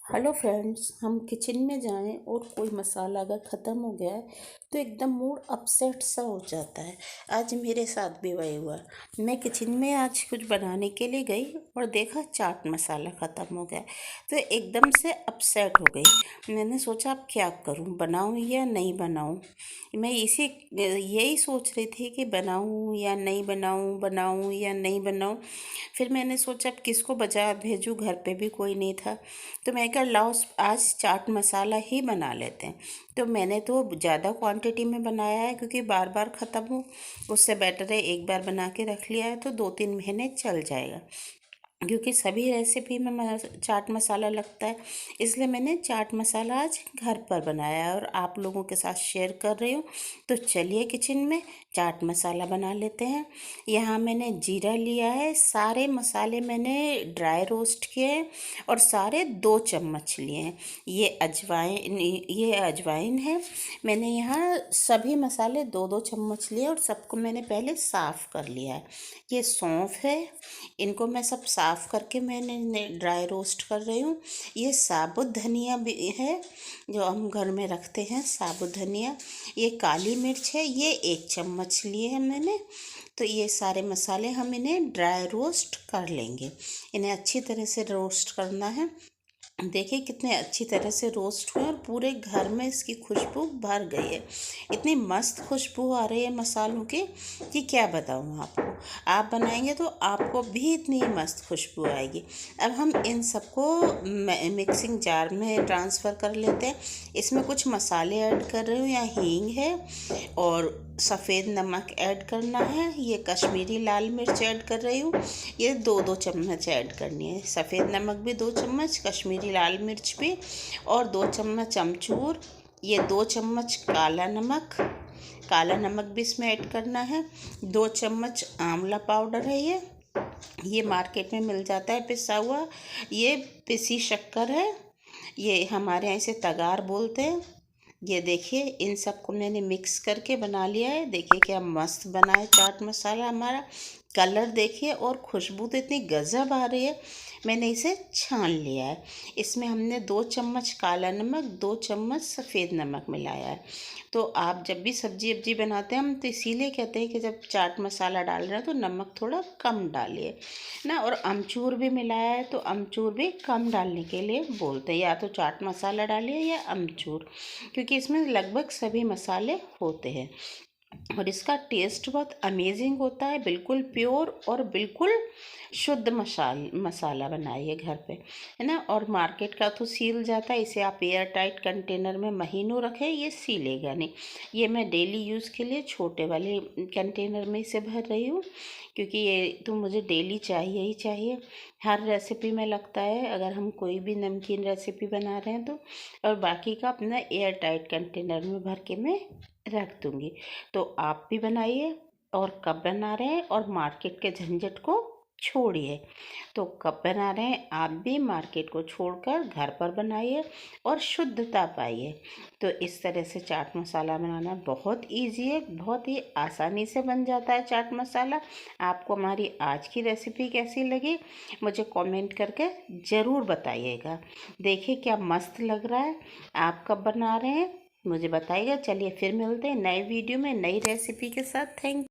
Hello friends, हम kitchen में जाएं और कोई मसाला अगर ख़त्म हो गया है तो एकदम मूड अपसेट सा हो जाता है। आज मेरे साथ भी वही हुआ। मैं किचन में आज कुछ बनाने के लिए गई और देखा चाट मसाला ख़त्म हो गया, तो एकदम से अपसेट हो गई। मैंने सोचा अब क्या करूं, बनाऊं या नहीं बनाऊं। मैं यही सोच रही थी कि बनाऊं या नहीं बनाऊं, बनाऊं या नहीं बनाऊं। फिर मैंने सोचा अब किसको बाजार भेजूं, घर पे भी कोई नहीं था। तो मैं कहा लाओ आज चाट मसाला ही बना लेते हैं। तो मैंने तो ज़्यादा क्वांटिटी में बनाया है क्योंकि बार बार ख़त्म हो, उससे बेटर है एक बार बना के रख लिया है तो 2-3 महीने चल जाएगा। क्योंकि सभी रेसिपी में चाट मसाला लगता है, इसलिए मैंने चाट मसाला आज घर पर बनाया है और आप लोगों के साथ शेयर कर रही हूँ। तो चलिए किचन में चाट मसाला बना लेते हैं। यहाँ मैंने जीरा लिया है, सारे मसाले मैंने ड्राई रोस्ट किए हैं और सारे 2 चम्मच लिए हैं। ये अजवाइन है। मैंने यहाँ सभी मसाले 2-2 चम्मच लिए और सबको मैंने पहले साफ़ कर लिया है। ये सौंफ है, इनको मैं सब साफ़ करके मैंने ड्राई रोस्ट कर रही हूँ। ये साबुत धनिया भी है जो हम घर में रखते हैं, साबुत धनिया। ये काली मिर्च है, ये 1 चम्मच लिए हैं मैंने। तो ये सारे मसाले हम इन्हें ड्राई रोस्ट कर लेंगे। इन्हें अच्छी तरह से रोस्ट करना है। देखिए कितने अच्छी तरह से रोस्ट हुए और पूरे घर में इसकी खुशबू भर गई है। इतनी मस्त खुशबू आ रही है मसालों की कि क्या बताऊँ आपको। आप बनाएंगे तो आपको भी इतनी ही मस्त खुशबू आएगी। अब हम इन सबको मिक्सिंग जार में ट्रांसफ़र कर लेते हैं। इसमें कुछ मसाले ऐड कर रही हूँ, यहाँ हींग है और सफ़ेद नमक ऐड करना है। ये कश्मीरी लाल मिर्च ऐड कर रही हूँ, ये 2-2 चम्मच ऐड करनी है। सफ़ेद नमक भी 2 चम्मच, कश्मीरी लाल मिर्च भी, और 2 चम्मच अमचूर। ये 2 चम्मच काला नमक भी इसमें ऐड करना है। 2 चम्मच आंवला पाउडर है, ये मार्केट में मिल जाता है पिसा हुआ। ये पिसी शक्कर है, ये हमारे यहाँ इसे तगार बोलते हैं। ये देखिए इन सबको मैंने मिक्स करके बना लिया है। देखिए क्या मस्त बना है चाट मसाला हमारा। कलर देखिए और खुशबू तो इतनी गज़ब आ रही है। मैंने इसे छान लिया है। इसमें हमने 2 चम्मच काला नमक, 2 चम्मच सफ़ेद नमक मिलाया है। तो आप जब भी सब्जी वब्जी बनाते हैं, हम तो इसीलिए कहते हैं कि जब चाट मसाला डाल रहे हैं तो नमक थोड़ा कम डालिए ना। और अमचूर भी मिलाया है तो अमचूर भी कम डालने के लिए बोलते हैं, या तो चाट मसाला डालिए या अमचूर, क्योंकि इसमें लगभग सभी मसाले होते हैं। और इसका टेस्ट बहुत अमेजिंग होता है, बिल्कुल प्योर और बिल्कुल शुद्ध मसाला बनाइए घर पे, है ना। और मार्केट का तो सील जाता है, इसे आप एयर टाइट कंटेनर में महीनों रखें, ये सीलेगा नहीं। ये मैं डेली यूज़ के लिए छोटे वाले कंटेनर में इसे भर रही हूँ, क्योंकि ये तो मुझे डेली चाहिए ही चाहिए। हर रेसिपी में लगता है अगर हम कोई भी नमकीन रेसिपी बना रहे हैं तो। और बाकी का अपना एयर टाइट कंटेनर में भर के मैं रख दूँगी। तो आप भी बनाइए, और कब बना रहे हैं और मार्केट के झंझट को छोड़िए। तो कब बना रहे हैं आप भी मार्केट को छोड़कर घर पर बनाइए और शुद्धता पाइए। तो इस तरह से चाट मसाला बनाना बहुत इजी है, बहुत ही आसानी से बन जाता है चाट मसाला। आपको हमारी आज की रेसिपी कैसी लगी मुझे कमेंट करके ज़रूर बताइएगा। देखिए क्या मस्त लग रहा है। आप कब बना रहे हैं मुझे बताइएगा। चलिए फिर मिलते हैं नए वीडियो में नई रेसिपी के साथ। थैंक